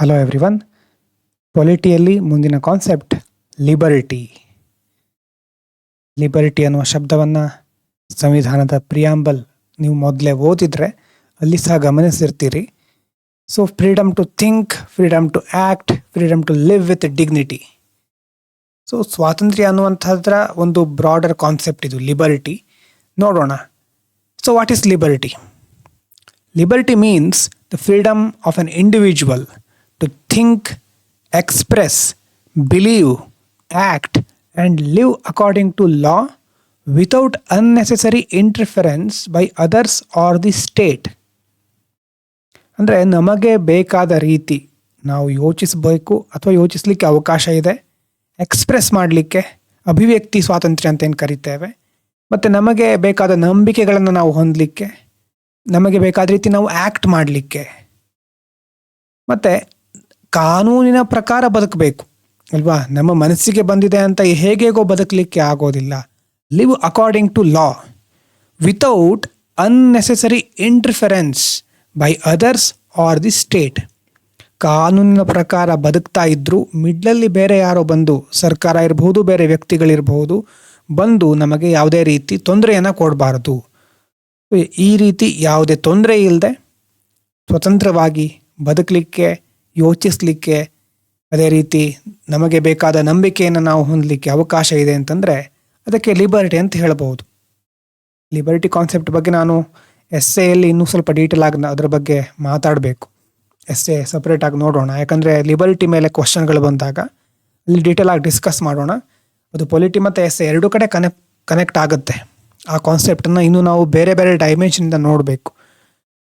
Hello everyone. ಪೊಲಿಟಿಯಲ್ಲಿ ಮುಂದಿನ concept liberty. Liberty ಅನ್ನುವ ಶಬ್ದವನ್ನು ಸಂವಿಧಾನದ ಪ್ರಿಯಾಂಬಲ್ ನೀವು ಮೊದಲೇ ಓದಿದ್ರೆ ಅಲ್ಲಿ ಸಹ ಗಮನಿಸಿರ್ತೀರಿ. So freedom to think, freedom to act, freedom to live with dignity. So ಸ್ವಾತಂತ್ರ್ಯ ಅನ್ನುವಂಥದ್ರ ಒಂದು ಬ್ರಾಡರ್ ಕಾನ್ಸೆಪ್ಟ್ ಇದು ಲಿಬರ್ಟಿ. ನೋಡೋಣ. So what is liberty? Liberty means the freedom of an individual to think, express, believe, act, and live according to law without unnecessary interference by others or the state. ಅಂದರೆ ನಮಗೆ ಬೇಕಾದ ರೀತಿ ನಾವು ಯೋಚಿಸಬೇಕು ಅಥವಾ ಯೋಚಿಸಲಿಕ್ಕೆ ಅವಕಾಶ ಇದೆ. ಎಕ್ಸ್ಪ್ರೆಸ್ ಮಾಡಲಿಕ್ಕೆ ಅಭಿವ್ಯಕ್ತಿ ಸ್ವಾತಂತ್ರ್ಯ ಅಂತ ಏನು ಕರಿತೇವೆ. ಮತ್ತು ನಮಗೆ ಬೇಕಾದ ನಂಬಿಕೆಗಳನ್ನು ನಾವು ಹೊಂದಲಿಕ್ಕೆ, ನಮಗೆ ಬೇಕಾದ ರೀತಿ ನಾವು ಆ್ಯಕ್ಟ್ ಮಾಡಲಿಕ್ಕೆ, ಮತ್ತು ಕಾನೂನಿನ ಪ್ರಕಾರ ಬದುಕಬೇಕು ಅಲ್ವಾ. ನಮ್ಮ ಮನಸ್ಸಿಗೆ ಬಂದಿದೆ ಅಂತ ಹೇಗೇಗೋ ಬದುಕಲಿಕ್ಕೆ ಆಗೋದಿಲ್ಲ. Live according to law without unnecessary interference by others or the state. ಕಾನೂನಿನ ಪ್ರಕಾರ ಬದುಕ್ತಾ ಇದ್ದರೂ ಮಿಡ್ಲಲ್ಲಿ ಬೇರೆ ಯಾರೋ ಬಂದು, ಸರ್ಕಾರ ಇರಬಹುದು, ಬೇರೆ ವ್ಯಕ್ತಿಗಳಿರಬಹುದು, ಬಂದು ನಮಗೆ ಯಾವುದೇ ರೀತಿ ತೊಂದರೆಯನ್ನು ಕೊಡಬಾರ್ದು. ಈ ರೀತಿ ಯಾವುದೇ ತೊಂದರೆ ಇಲ್ಲದೆ ಸ್ವತಂತ್ರವಾಗಿ ಬದುಕಲಿಕ್ಕೆ, ಯೋಚಿಸಲಿಕ್ಕೆ, ಅದೇ ರೀತಿ ನಮಗೆ ಬೇಕಾದ ನಂಬಿಕೆಯನ್ನು ನಾವು ಹೊಂದಲಿಕ್ಕೆ ಅವಕಾಶ ಇದೆ ಅಂತಂದರೆ ಅದಕ್ಕೆ ಲಿಬರ್ಟಿ ಅಂತ ಹೇಳ್ಬೋದು. ಲಿಬರ್ಟಿ ಕಾನ್ಸೆಪ್ಟ್ ಬಗ್ಗೆ ನಾನು ಎಸ್ಸೆಯಲ್ಲಿ ಇನ್ನೂ ಸ್ವಲ್ಪ ಡೀಟೇಲ್ ಆಗಿ ಅದರ ಬಗ್ಗೆ ಮಾತಾಡಬೇಕು. ಎಸ್ಸೆ ಸಪ್ರೇಟಾಗಿ ನೋಡೋಣ. ಯಾಕಂದರೆ ಲಿಬರ್ಟಿ ಮೇಲೆ ಕ್ವಶನ್ಗಳು ಬಂದಾಗ ಅಲ್ಲಿ ಡೀಟೇಲ್ ಆಗಿ ಡಿಸ್ಕಸ್ ಮಾಡೋಣ. ಅದು ಪೊಲಿಟಿ ಮತ್ತು ಎಸ್ಸೆ ಎರಡೂ ಕಡೆ ಕನೆಕ್ಟ್ ಆಗುತ್ತೆ. ಆ ಕಾನ್ಸೆಪ್ಟನ್ನು ಇನ್ನೂ ನಾವು ಬೇರೆ ಬೇರೆ ಡೈಮೆನ್ಷನಿಂದ ನೋಡಬೇಕು.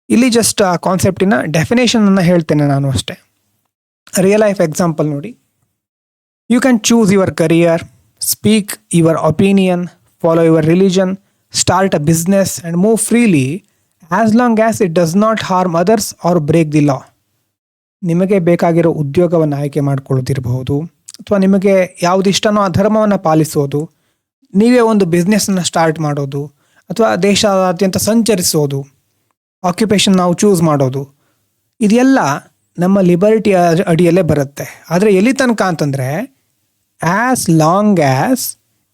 ಇಲ್ಲಿ ಜಸ್ಟ್ ಆ ಕಾನ್ಸೆಪ್ಟಿನ ಡೆಫಿನೇಷನನ್ನು ಹೇಳ್ತೇನೆ ನಾನು ಅಷ್ಟೇ. ರಿಯಲ್ ಲೈಫ್ ಎಕ್ಸಾಂಪಲ್ ನೋಡಿ. You can choose your career, speak your opinion, follow your religion, start a business and move freely as long as it does not harm others or break the law. ನಿಮಗೆ ಬೇಕಾಗಿರೋ ಉದ್ಯೋಗವನ್ನು ಆಯ್ಕೆ ಮಾಡ್ಕೊಳ್ಳೋದಿರಬಹುದು, ಅಥವಾ ನಿಮಗೆ ಯಾವುದಿಷ್ಟನೋ ಆ ಧರ್ಮವನ್ನು ಪಾಲಿಸೋದು, ನೀವೇ ಒಂದು ಬಿಸ್ನೆಸ್ಸನ್ನು ಸ್ಟಾರ್ಟ್ ಮಾಡೋದು, ಅಥವಾ ದೇಶಾದ್ಯಂತ ಸಂಚರಿಸೋದು, ಆಕ್ಯುಪೇಷನ್ ನಾವು ಚೂಸ್ ಮಾಡೋದು, ಇದೆಲ್ಲ ನಮ್ಮ ಲಿಬರ್ಟಿ ಅಡಿಯಲ್ಲೇ ಬರುತ್ತೆ. ಆದರೆ ಎಲ್ಲಿ ತನಕ ಅಂತಂದರೆ as long as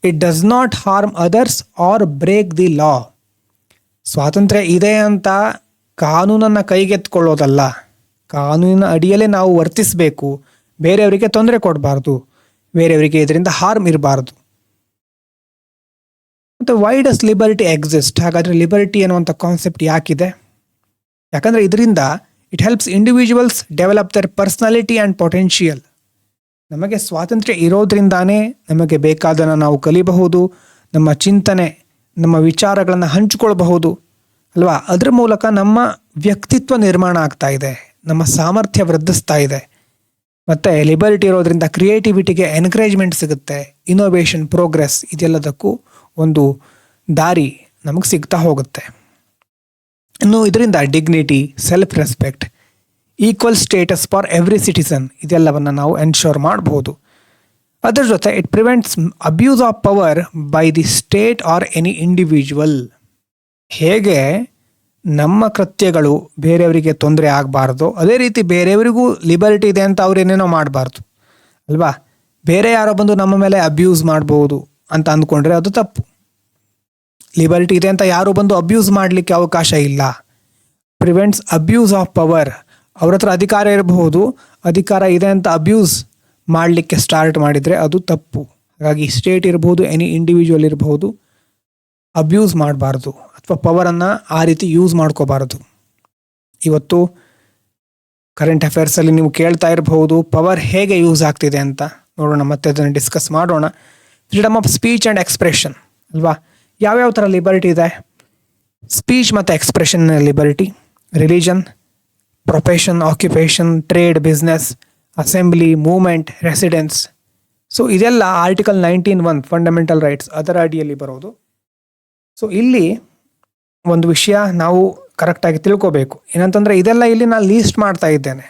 it does not harm others or break the law. ಸ್ವಾತಂತ್ರ್ಯ ಇದೆ ಅಂತ ಕಾನೂನನ್ನು ಕೈಗೆತ್ಕೊಳ್ಳೋದಲ್ಲ. ಕಾನೂನಿನ ಅಡಿಯಲ್ಲೇ ನಾವು ವರ್ತಿಸಬೇಕು. ಬೇರೆಯವರಿಗೆ ತೊಂದರೆ ಕೊಡಬಾರ್ದು, ಬೇರೆಯವರಿಗೆ ಇದರಿಂದ ಹಾರ್ಮ್ ಇರಬಾರ್ದು. ಮತ್ತು ವೈ ಡಸ್ ಲಿಬರ್ಟಿ ಎಕ್ಸಿಸ್ಟ್? ಹಾಗಾದರೆ ಲಿಬರ್ಟಿ ಅನ್ನುವಂಥ ಕಾನ್ಸೆಪ್ಟ್ ಯಾಕಿದೆ? ಯಾಕಂದರೆ ಇದರಿಂದ it helps individuals develop their personality and potential. ನಮಗೆ ಸ್ವಾತಂತ್ರ್ಯ ಇರೋದ್ರಿಂದಾನೇ ನಮಗೆ ಬೇಕಾದನ್ನು ನಾವು ಕಲಿಬಹುದು, ನಮ್ಮ ಚಿಂತನೆ, ನಮ್ಮ ವಿಚಾರಗಳನ್ನು ಹಂಚಿಕೊಳ್ಬಹುದು ಅಲ್ವಾ. ಅದರ ಮೂಲಕ ನಮ್ಮ ವ್ಯಕ್ತಿತ್ವ ನಿರ್ಮಾಣ ಆಗ್ತಾ ಇದೆ, ನಮ್ಮ ಸಾಮರ್ಥ್ಯ ವೃದ್ಧಿಸ್ತಾ ಇದೆ. ಮತ್ತು ಲಿಬರ್ಟಿ ಇರೋದ್ರಿಂದ ಕ್ರಿಯೇಟಿವಿಟಿಗೆ ಎನ್ಕರೇಜ್ಮೆಂಟ್ ಸಿಗುತ್ತೆ, ಇನೋವೇಷನ್, ಪ್ರೋಗ್ರೆಸ್ ಇದೆಲ್ಲದಕ್ಕೂ ಒಂದು ದಾರಿ ನಮಗೆ ಸಿಗ್ತಾ ಹೋಗುತ್ತೆ. ಇನ್ನು ಇದರಿಂದ dignity, self respect, equal status for every citizen ಇದೆಲ್ಲವನ್ನು ನಾವು ಎನ್ಶೋರ್ ಮಾಡಬಹುದು. ಅದರ ಜೊತೆ it prevents abuse of power by the state R any individual. ಹೇಗೆ ನಮ್ಮ ಕೃತ್ಯಗಳು ಬೇರೆಯವರಿಗೆ ತೊಂದರೆ ಆಗಬಾರ್ದು, ಅದೇ ರೀತಿ ಬೇರೆಯವರಿಗೂ ಲಿಬರ್ಟಿ ಇದೆ ಅಂತ ಅವ್ರೇನೇನೋ ಮಾಡಬಾರ್ದು ಅಲ್ವಾ. ಬೇರೆ ಯಾರೋ ಬಂದು ನಮ್ಮ ಮೇಲೆ ಅಬ್ಯೂಸ್ ಮಾಡ್ಬೋದು ಅಂತ ಅಂದ್ಕೊಂಡ್ರೆ ಅದು ತಪ್ಪು. ಲಿಬರ್ಟಿ ಇದೆ ಅಂತ ಯಾರು ಬಂದು ಅಬ್ಯೂಸ್ ಮಾಡಲಿಕ್ಕೆ ಅವಕಾಶ ಇಲ್ಲ. Prevents abuse of power. ಅವ್ರ ಹತ್ರ ಅಧಿಕಾರ ಇರಬಹುದು, ಅಧಿಕಾರ ಇದೆ ಅಂತ ಅಬ್ಯೂಸ್ ಮಾಡಲಿಕ್ಕೆ ಸ್ಟಾರ್ಟ್ ಮಾಡಿದರೆ ಅದು ತಪ್ಪು. ಹಾಗಾಗಿ ಸ್ಟೇಟ್ ಇರಬಹುದು, ಎನಿ ಇಂಡಿವಿಜುವಲ್ ಇರಬಹುದು, ಅಬ್ಯೂಸ್ ಮಾಡಬಾರ್ದು ಅಥವಾ ಪವರನ್ನು ಆ ರೀತಿ ಯೂಸ್ ಮಾಡ್ಕೋಬಾರ್ದು. ಇವತ್ತು ಕರೆಂಟ್ ಅಫೇರ್ಸಲ್ಲಿ ನೀವು ಕೇಳ್ತಾ ಇರಬಹುದು ಪವರ್ ಹೇಗೆ ಯೂಸ್ ಆಗ್ತಿದೆ ಅಂತ. ನೋಡೋಣ, ಮತ್ತೆ ಅದನ್ನು ಡಿಸ್ಕಸ್ ಮಾಡೋಣ. Freedom of speech and expression ಅಲ್ವಾ. ಯಾವ್ಯಾವ ಥರ ಲಿಬರ್ಟಿ ಇದೆ? ಸ್ಪೀಚ್ ಮತ್ತು expression liberty, religion, profession, occupation, trade, business, assembly, movement, residence. So ಇದೆಲ್ಲ ಆರ್ಟಿಕಲ್ 19(1) ಫಂಡಮೆಂಟಲ್ ರೈಟ್ಸ್ ಅದರ ಅಡಿಯಲ್ಲಿ ಬರೋದು. ಸೊ ಇಲ್ಲಿ ಒಂದು ವಿಷಯ ನಾವು ಕರೆಕ್ಟಾಗಿ ತಿಳ್ಕೋಬೇಕು. ಏನಂತಂದರೆ ಇದೆಲ್ಲ ಇಲ್ಲಿ ನಾನು ಲೀಸ್ಟ್ ಮಾಡ್ತಾ ಇದ್ದೇನೆ.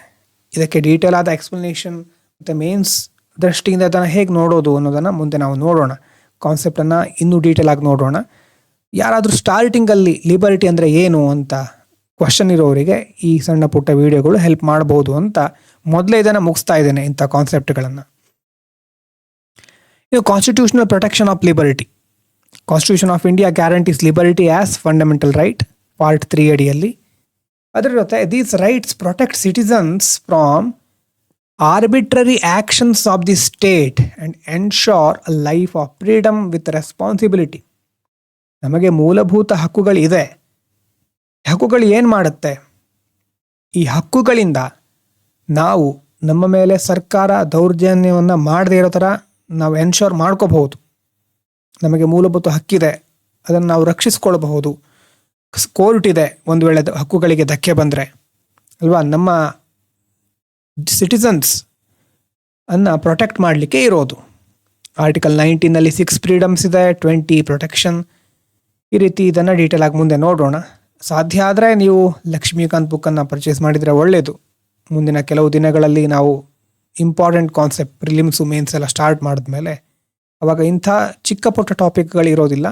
ಇದಕ್ಕೆ ಡೀಟೇಲ್ ಆದ ಎಕ್ಸ್ಪ್ಲನೇಷನ್ ಮತ್ತು ಮೇನ್ಸ್ ದೃಷ್ಟಿಯಿಂದ ಅದನ್ನು ಹೇಗೆ ನೋಡೋದು ಅನ್ನೋದನ್ನು ಮುಂದೆ ನಾವು ನೋಡೋಣ. ಕಾನ್ಸೆಪ್ಟನ್ನು ಇನ್ನೂ ಡೀಟೇಲ್ ಆಗಿ ನೋಡೋಣ. ಯಾರಾದರೂ ಸ್ಟಾರ್ಟಿಂಗಲ್ಲಿ ಲಿಬರ್ಟಿ ಅಂದರೆ ಏನು ಅಂತ ಕ್ವಶನ್ ಇರೋರಿಗೆ ಈ ಸಣ್ಣ ಪುಟ್ಟ ವಿಡಿಯೋಗಳು ಹೆಲ್ಪ್ ಮಾಡ್ಬೋದು ಅಂತ ಮೊದಲೇ ಇದನ್ನು ಮುಗಿಸ್ತಾ ಇದ್ದೇನೆ ಇಂಥ ಕಾನ್ಸೆಪ್ಟ್ಗಳನ್ನು. ಇನ್ನು constitutional protection of liberty. Constitution of India guarantees liberty as fundamental right, part 3 ಅಡಿಯಲ್ಲಿ. ಅದರ ಜೊತೆ these rights protect citizens from arbitrary actions of the state and ensure a life of freedom with responsibility. ನಮಗೆ ಮೂಲಭೂತ ಹಕ್ಕುಗಳಿದೆ. ಹಕ್ಕುಗಳು ಏನು ಮಾಡುತ್ತೆ? ಈ ಹಕ್ಕುಗಳಿಂದ ನಾವು ನಮ್ಮ ಮೇಲೆ ಸರ್ಕಾರ ದೌರ್ಜನ್ಯವನ್ನು ಮಾಡದೇ ಇರೋ ಥರ ನಾವು ಎನ್ಶೋರ್ ಮಾಡ್ಕೋಬಹುದು. ನಮಗೆ ಮೂಲಭೂತ ಹಕ್ಕಿದೆ, ಅದನ್ನು ನಾವು ರಕ್ಷಿಸ್ಕೊಳ್ಬಹುದು. ಕೋರ್ಟ್ ಇದೆ ಒಂದು ವೇಳೆ ಹಕ್ಕುಗಳಿಗೆ ಧಕ್ಕೆ ಬಂದರೆ ಅಲ್ವಾ. ನಮ್ಮ ಸಿಟಿಸನ್ಸ್ ಅನ್ನು ಪ್ರೊಟೆಕ್ಟ್ ಮಾಡಲಿಕ್ಕೆ ಇರೋದು. ಆರ್ಟಿಕಲ್ 19ನಲ್ಲಿ 6 ಫ್ರೀಡಮ್ಸ್ ಇದೆ, 20 ಪ್ರೊಟೆಕ್ಷನ್. ಈ ರೀತಿ ಇದನ್ನು ಡೀಟೇಲ್ ಆಗಿ ಮುಂದೆ ನೋಡೋಣ. ಸಾಧ್ಯ ಆದರೆ ನೀವು ಲಕ್ಷ್ಮೀಕಾಂತ್ ಬುಕ್ಕನ್ನು ಪರ್ಚೇಸ್ ಮಾಡಿದರೆ ಒಳ್ಳೆಯದು. ಮುಂದಿನ ಕೆಲವು ದಿನಗಳಲ್ಲಿ ನಾವು ಇಂಪಾರ್ಟೆಂಟ್ ಕಾನ್ಸೆಪ್ಟ್ ಪ್ರಿಲಿಮ್ಸು ಮೇನ್ಸ್ ಎಲ್ಲ ಸ್ಟಾರ್ಟ್ ಮಾಡಿದ್ಮೇಲೆ ಅವಾಗ ಇಂಥ ಚಿಕ್ಕ ಪುಟ್ಟ ಟಾಪಿಕ್ಗಳು ಇರೋದಿಲ್ಲ,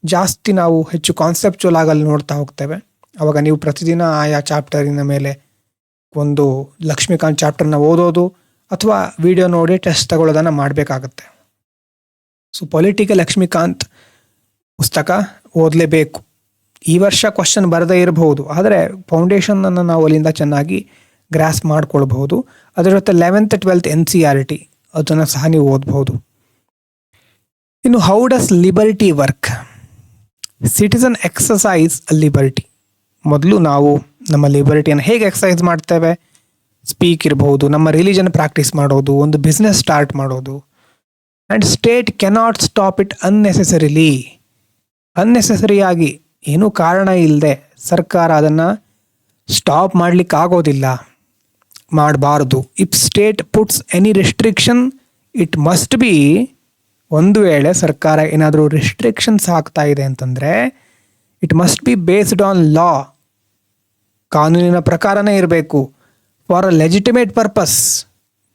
ಜಾಸ್ತಿ ನಾವು ಹೆಚ್ಚು ಕಾನ್ಸೆಪ್ಚುವಲ್ ಆಗಲ್ಲಿ ನೋಡ್ತಾ ಹೋಗ್ತೇವೆ. ಅವಾಗ ನೀವು ಪ್ರತಿದಿನ ಆಯಾ ಚಾಪ್ಟರಿನ ಮೇಲೆ ಒಂದು ಲಕ್ಷ್ಮೀಕಾಂತ್ ಚಾಪ್ಟರ್ನ ಓದೋದು ಅಥವಾ ವಿಡಿಯೋ ನೋಡಿ ಟೆಸ್ಟ್ ತಗೊಳ್ಳೋದನ್ನು ಮಾಡಬೇಕಾಗತ್ತೆ. ಸೊ ಪೊಲಿಟಿಕಲ್ ಲಕ್ಷ್ಮೀಕಾಂತ್ ಪುಸ್ತಕ ಓದಲೇಬೇಕು. ಈ ವರ್ಷ ಕ್ವಶನ್ ಬರದೇ ಇರಬಹುದು, ಆದರೆ ಫೌಂಡೇಶನನ್ನು ನಾವು ಅಲ್ಲಿಂದ ಚೆನ್ನಾಗಿ ಗ್ರಾಸ್ ಮಾಡ್ಕೊಳ್ಬಹುದು. ಅದರ ಜೊತೆ 11th 12th NCERT ಅದನ್ನು ಸಹ ನೀವು ಓದಬಹುದು. ಇನ್ನು how does liberty work? Citizen exercise liberty. ಮೊದಲು ನಾವು ನಮ್ಮ ಲಿಬರ್ಟಿಯನ್ನು ಹೇಗೆ ಎಕ್ಸಸೈಸ್ ಮಾಡ್ತೇವೆ? ಸ್ಪೀಕ್ ಇರಬಹುದು, ನಮ್ಮ ರಿಲಿಜನ್ ಪ್ರಾಕ್ಟೀಸ್ ಮಾಡೋದು, ಒಂದು ಬಿಸ್ನೆಸ್ ಸ್ಟಾರ್ಟ್ ಮಾಡೋದು. And state cannot stop it unnecessarily. ಅನ್ನೆಸೆಸರಿಯಾಗಿ ಏನೂ ಕಾರಣ ಇಲ್ಲದೆ ಸರ್ಕಾರ ಅದನ್ನು ಸ್ಟಾಪ್ ಮಾಡಲಿಕ್ಕಾಗೋದಿಲ್ಲ, ಮಾಡಬಾರ್ದು. If state puts any restriction it must be, ಒಂದು ವೇಳೆ ಸರ್ಕಾರ ಏನಾದರೂ ರೆಸ್ಟ್ರಿಕ್ಷನ್ಸ್ ಹಾಕ್ತಾ ಇದೆ ಅಂತಂದರೆ it must be based on law, ಕಾನೂನಿನ ಪ್ರಕಾರನೇ ಇರಬೇಕು. ಫಾರ್ ಅ ಲೆಜಿಟಿಮೇಟ್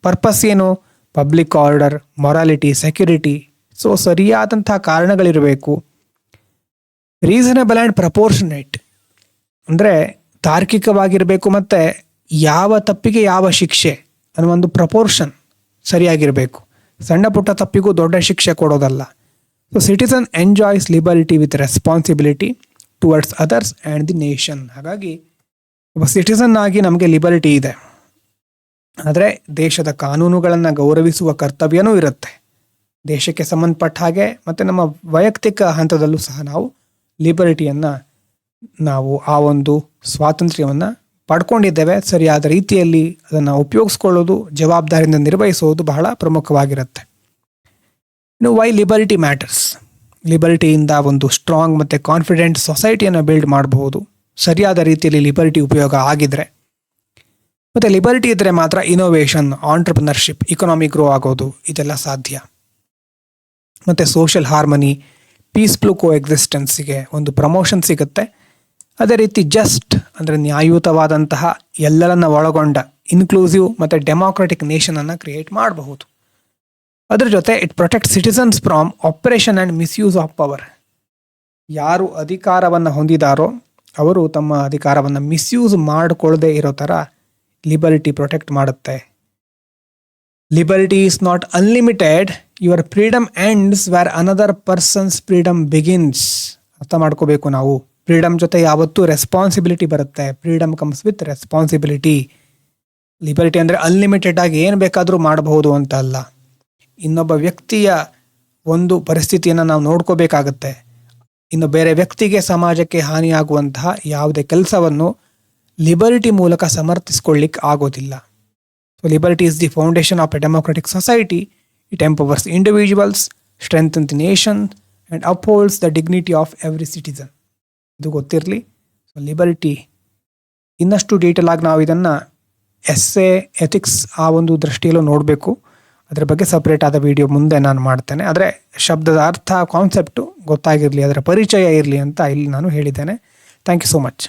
ಪರ್ಪಸ್ ಏನು? Public order, morality, security. So ಸರಿಯಾದಂಥ ಕಾರಣಗಳಿರಬೇಕು. ರೀಸನಬಲ್ ಆ್ಯಂಡ್ ಪ್ರಪೋರ್ಷನೇಟ್ ಅಂದರೆ ತಾರ್ಕಿಕವಾಗಿರಬೇಕು, ಮತ್ತು ಯಾವ ತಪ್ಪಿಗೆ ಯಾವ ಶಿಕ್ಷೆ ಅನ್ನೋ ಒಂದು ಪ್ರಪೋರ್ಷನ್ ಸರಿಯಾಗಿರಬೇಕು. ಸಣ್ಣ ಪುಟ್ಟ ತಪ್ಪಿಗೂ ದೊಡ್ಡ ಶಿಕ್ಷೆ ಕೊಡೋದಲ್ಲ. So citizen enjoys liberty with responsibility towards others and the nation. ಹಾಗಾಗಿ ಒಬ್ಬ ಸಿಟಿಸನ್ ಆಗಿ ನಮಗೆ ಲಿಬರ್ಟಿ ಇದೆ, ಆದರೆ ದೇಶದ ಕಾನೂನುಗಳನ್ನು ಗೌರವಿಸುವ ಕರ್ತವ್ಯನೂ ಇರುತ್ತೆ. ದೇಶಕ್ಕೆ ಸಂಬಂಧಪಟ್ಟ ಹಾಗೆ ಮತ್ತು ನಮ್ಮ ವೈಯಕ್ತಿಕ ಹಂತದಲ್ಲೂ ಸಹ ನಾವು ಲಿಬರ್ಟಿಯನ್ನು, ನಾವು ಆ ಒಂದು ಸ್ವಾತಂತ್ರ್ಯವನ್ನು ಪಡ್ಕೊಂಡಿದ್ದೇವೆ. ಸರಿಯಾದ ರೀತಿಯಲ್ಲಿ ಅದನ್ನು ಉಪಯೋಗಿಸ್ಕೊಳ್ಳೋದು, ಜವಾಬ್ದಾರಿಯಿಂದ ನಿರ್ವಹಿಸೋದು ಬಹಳ ಪ್ರಮುಖವಾಗಿರುತ್ತೆ. ಇನ್ನು ವೈ ಲಿಬರ್ಟಿ ಮ್ಯಾಟರ್ಸ್? ಲಿಬರ್ಟಿಯಿಂದ ಒಂದು ಸ್ಟ್ರಾಂಗ್ ಮತ್ತು ಕಾನ್ಫಿಡೆಂಟ್ ಸೊಸೈಟಿಯನ್ನು ಬಿಲ್ಡ್ ಮಾಡಬಹುದು, ಸರಿಯಾದ ರೀತಿಯಲ್ಲಿ ಲಿಬರ್ಟಿ ಉಪಯೋಗ ಆಗಿದ್ರೆ. ಮತ್ತು ಲಿಬರ್ಟಿ ಇದ್ದರೆ ಮಾತ್ರ ಇನೋವೇಷನ್, ಆಂಟ್ರಪ್ರಿನರ್ಶಿಪ್, ಇಕನಾಮಿ ಗ್ರೋ ಆಗೋದು ಇದೆಲ್ಲ ಸಾಧ್ಯ. ಮತ್ತು ಸೋಷಿಯಲ್ ಹಾರ್ಮನಿ, ಪೀಸ್ಫುಲ್ ಕೋ ಎಕ್ಸಿಸ್ಟೆನ್ಸಿಗೆ ಒಂದು ಪ್ರಮೋಷನ್ ಸಿಗುತ್ತೆ. ಅದೇ ರೀತಿ ಜಸ್ಟ್ ಅಂದರೆ ನ್ಯಾಯಯುತವಾದಂತಹ ಎಲ್ಲರನ್ನ ಒಳಗೊಂಡ ಇನ್ಕ್ಲೂಸಿವ್ ಮತ್ತು ಡೆಮಾಕ್ರೆಟಿಕ್ ನೇಷನನ್ನು ಕ್ರಿಯೇಟ್ ಮಾಡಬಹುದು. ಅದರ ಜೊತೆ it protect citizens from operation and misuse of power. ಯಾರು ಅಧಿಕಾರವನ್ನು ಹೊಂದಿದಾರೋ ಅವರು ತಮ್ಮ ಅಧಿಕಾರವನ್ನು ಮಿಸ್ಯೂಸ್ ಮಾಡಿಕೊಳ್ಳದೆ ಇರೋ ಥರ ಲಿಬರ್ಟಿ ಪ್ರೊಟೆಕ್ಟ್ ಮಾಡುತ್ತೆ. Liberty is not unlimited, your freedom ends where another person's freedom begins. ಅರ್ಥ ಮಾಡ್ಕೋಬೇಕು ನಾವು. ಫ್ರೀಡಮ್ ಜೊತೆ ಯಾವತ್ತೂ ರೆಸ್ಪಾನ್ಸಿಬಿಲಿಟಿ ಬರುತ್ತೆ. Freedom comes with responsibility. Liberty ಅಂದರೆ ಅನ್ಲಿಮಿಟೆಡ್ ಆಗಿ ಏನು ಬೇಕಾದರೂ ಮಾಡಬಹುದು ಅಂತ ಅಲ್ಲ. ಇನ್ನೊಬ್ಬ ವ್ಯಕ್ತಿಯ ಒಂದು ಪರಿಸ್ಥಿತಿಯನ್ನು ನಾವು ನೋಡ್ಕೋಬೇಕಾಗತ್ತೆ. ಇನ್ನು ಬೇರೆ ವ್ಯಕ್ತಿಗೆ, ಸಮಾಜಕ್ಕೆ ಹಾನಿಯಾಗುವಂತಹ ಯಾವುದೇ ಕೆಲಸವನ್ನು ಲಿಬರ್ಟಿ ಮೂಲಕ ಸಮರ್ಥಿಸ್ಕೊಳ್ಳಿಕ್ಕೆ ಆಗೋದಿಲ್ಲ. So liberty is the foundation of a democratic society. It empowers individuals, strengthen the nation and upholds the dignity of every citizen. ಇದು ಗೊತ್ತಿರಲಿ. ಸೊ ಲಿಬರ್ಟಿ ಇನ್ನಷ್ಟು ಡೀಟೇಲ್ ಆಗಿ ನಾವು ಇದನ್ನು ಎಸ್ಸೆ, ಎಥಿಕ್ಸ್ ಆ ಒಂದು ದೃಷ್ಟಿಯಲ್ಲೂ ನೋಡಬೇಕು. ಅದರ ಬಗ್ಗೆ ಸಪ್ರೇಟ್ ಆದ ವಿಡಿಯೋ ಮುಂದೆ ನಾನು ಮಾಡ್ತೇನೆ. ಆದರೆ ಶಬ್ದದ ಅರ್ಥ, ಕಾನ್ಸೆಪ್ಟು ಗೊತ್ತಾಗಿರಲಿ, ಅದರ ಪರಿಚಯ ಇರಲಿ ಅಂತ ಇಲ್ಲಿ ನಾನು ಹೇಳಿದ್ದೇನೆ. Thank you so much.